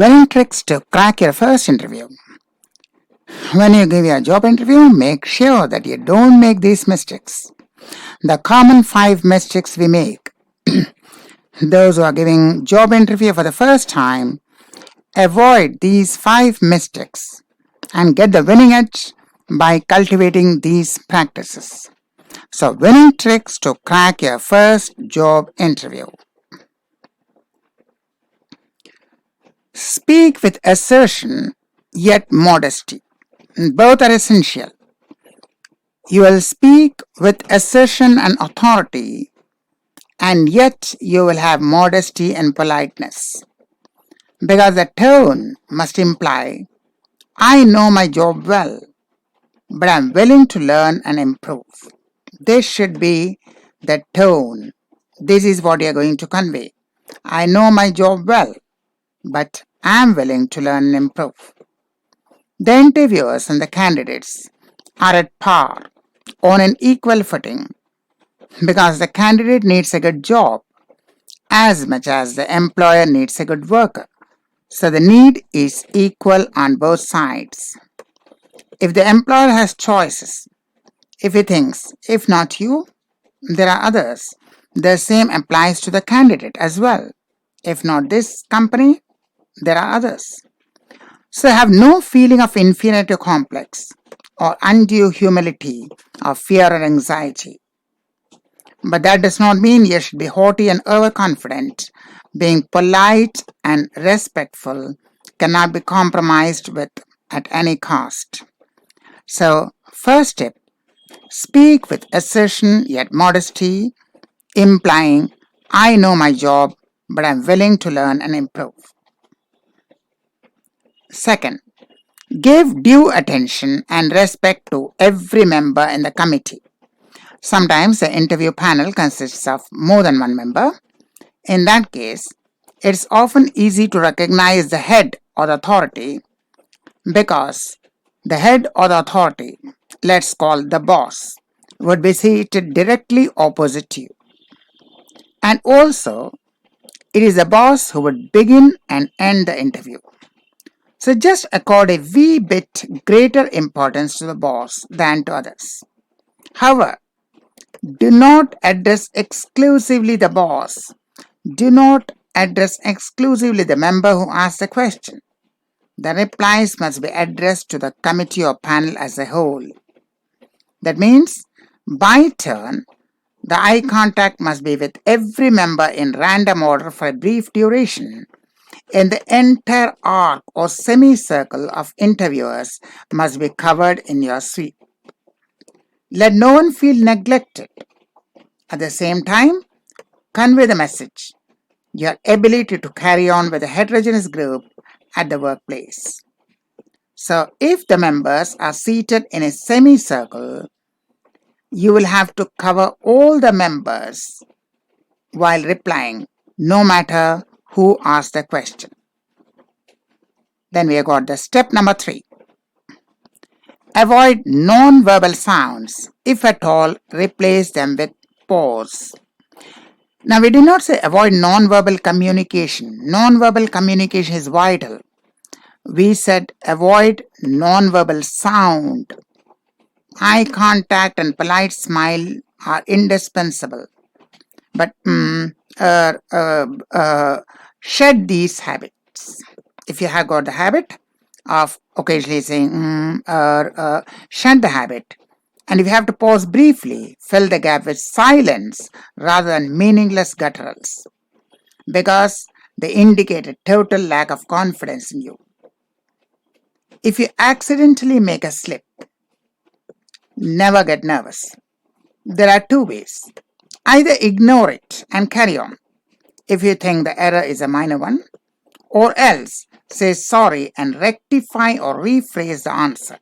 Winning tricks to crack your first interview. When you give your job interview, make sure that you don't make these mistakes. The common 5 mistakes we make. Those who are giving job interview for the first time, avoid these 5 mistakes and get the winning edge by cultivating these practices. So, winning tricks to crack your first job interview. Speak with assertion yet modesty. Both are essential. You will speak with assertion and authority, and yet you will have modesty and politeness. Because the tone must imply, I know my job well, but I'm willing to learn and improve. This should be the tone. This is what you're going to convey. I know my job well, but I'm willing to learn and improve. The interviewers and the candidates are at par, on an equal footing, because the candidate needs a good job as much as the employer needs a good worker. So the need is equal on both sides. If the employer has choices, if he thinks, if not you, there are others, the same applies to the candidate as well. If not this company, there are others. So have no feeling of inferiority complex or undue humility or fear or anxiety. But that does not mean you should be haughty and overconfident. Being polite and respectful cannot be compromised with at any cost. So, first tip, speak with assertion yet modesty, implying, I know my job, but I'm willing to learn and improve. Second, give due attention and respect to every member in the committee. Sometimes the interview panel consists of more than one member. In that case, it's often easy to recognize the head or the authority because the head or the authority, let's call the boss, would be seated directly opposite to you. And also, it is the boss who would begin and end the interview. So just accord a wee bit greater importance to the boss than to others. However, do not address exclusively the boss. Do not address exclusively the member who asked the question. The replies must be addressed to the committee or panel as a whole. That means, by turn, the eye contact must be with every member in random order for a brief duration, and the entire arc or semicircle of interviewers must be covered in your sweep. Let no one feel neglected. At the same time, convey the message, your ability to carry on with a heterogeneous group at the workplace. So, if the members are seated in a semicircle, you will have to cover all the members while replying, no matter who asked the question. Then we have got the step number 3. Avoid non-verbal sounds. If at all, replace them with pause. Now, we did not say avoid non-verbal communication. Non-verbal communication is vital. We said avoid non-verbal sound. Eye contact and polite smile are indispensable. But shed these habits. If you have got the habit of occasionally saying shed the habit. And if you have to pause briefly, fill the gap with silence rather than meaningless gutturals, because they indicate a total lack of confidence in you. If you accidentally make a slip, never get nervous. There are 2 ways. Either ignore it and carry on if you think the error is a minor one, or else say sorry and rectify or rephrase the answer.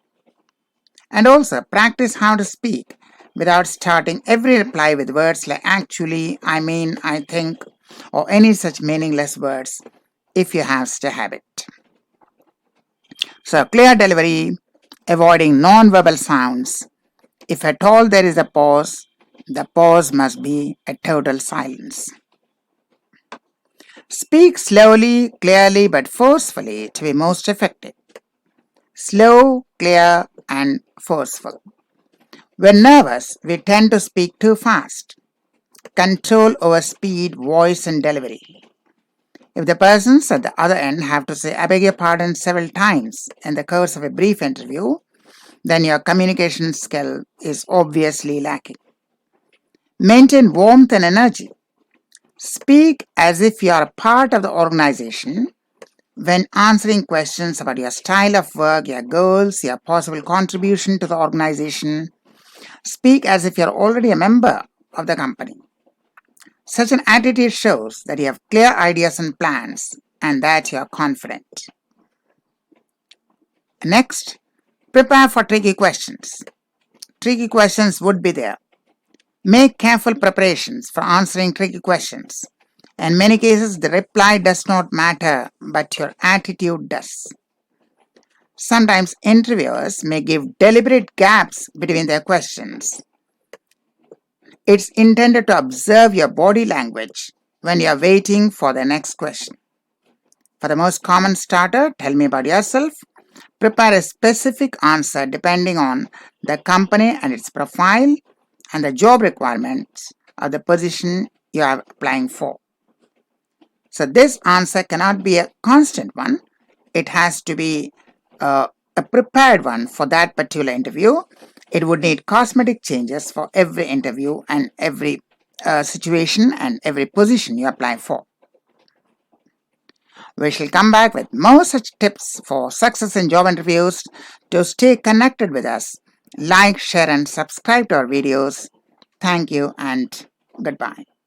And also practice how to speak without starting every reply with words like actually, I mean, I think, or any such meaningless words if you have such a habit. So clear delivery, avoiding non-verbal sounds. If at all there is a pause, the pause must be a total silence. Speak slowly, clearly, but forcefully to be most effective. Slow, clear, and forceful. When nervous, we tend to speak too fast. Control over speed, voice, and delivery. If the persons at the other end have to say, "I beg your pardon" several times in the course of a brief interview, then your communication skill is obviously lacking. Maintain warmth and energy. Speak as if you are a part of the organization when answering questions about your style of work, your goals, your possible contribution to the organization. Speak as if you are already a member of the company. Such an attitude shows that you have clear ideas and plans and that you are confident. Next, prepare for tricky questions. Tricky questions would be there. Make careful preparations for answering tricky questions. In many cases, the reply does not matter, but your attitude does. Sometimes interviewers may give deliberate gaps between their questions. It's intended to observe your body language when you are waiting for the next question. For the most common starter, tell me about yourself. Prepare a specific answer depending on the company and its profile and the job requirements of the position you are applying for. So this answer cannot be a constant one. It has to be a prepared one for that particular interview. It would need cosmetic changes for every interview and every situation and every position you apply for. We shall come back with more such tips for success in job interviews. To stay connected with us, like, share, and subscribe to our videos. Thank you and goodbye.